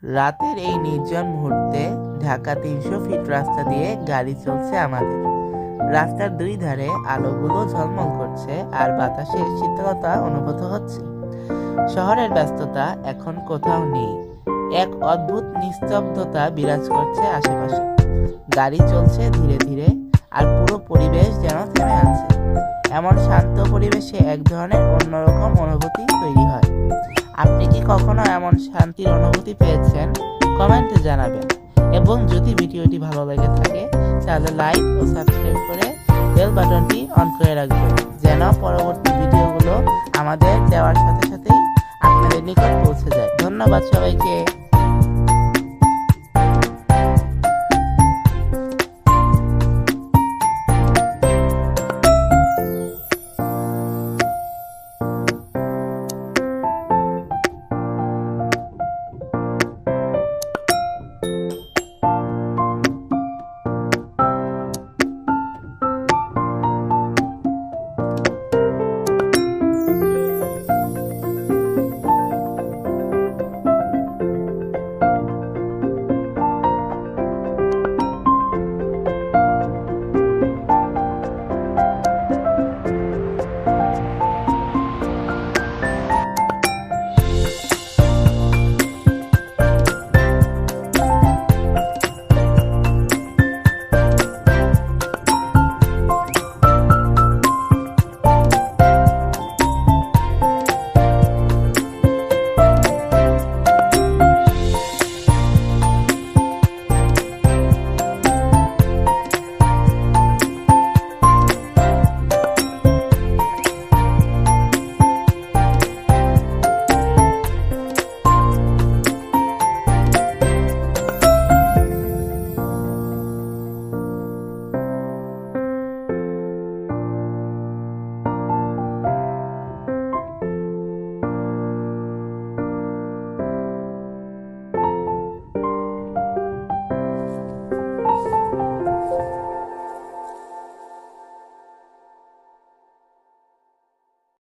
রাতের এই নির্জন মুহূর্তে ঢাকা ৩০০ ফিট রাস্তা দিয়ে গাড়ি চলছে আমাদের। রাস্তার দুই ধারে আলোগুলো ঝলমল করছে আর বাতাসের শীতলতা অনুভূত হচ্ছে। শহরের ব্যস্ততা এখন কোথাও নেই, এক অদ্ভুত নিস্তব্ধতা বিরাজ করছে আশেপাশে। গাড়ি চলছে ধীরে ধীরে আর পুরো পরিবেশ যেন থেমে আছে। এমন শান্ত পরিবেশে এক ধরনের অন্যরকম অনুভূতি তৈরি হয়। আপনি কি কখনো এমন শান্তির অনুভূতি পেয়েছেন? কমেন্টে জানাবেন। এবং যদি ভিডিওটি ভালো লেগে থাকে তাহলে লাইক ও সাবস্ক্রাইব করে বেল বাটনটি অন করে রাখবেন, যেন পরবর্তী ভিডিওগুলো আমাদের দেওয়ার সাথে সাথেই আপনাদের নিকট পৌঁছে যায়। ধন্যবাদ সবাইকে।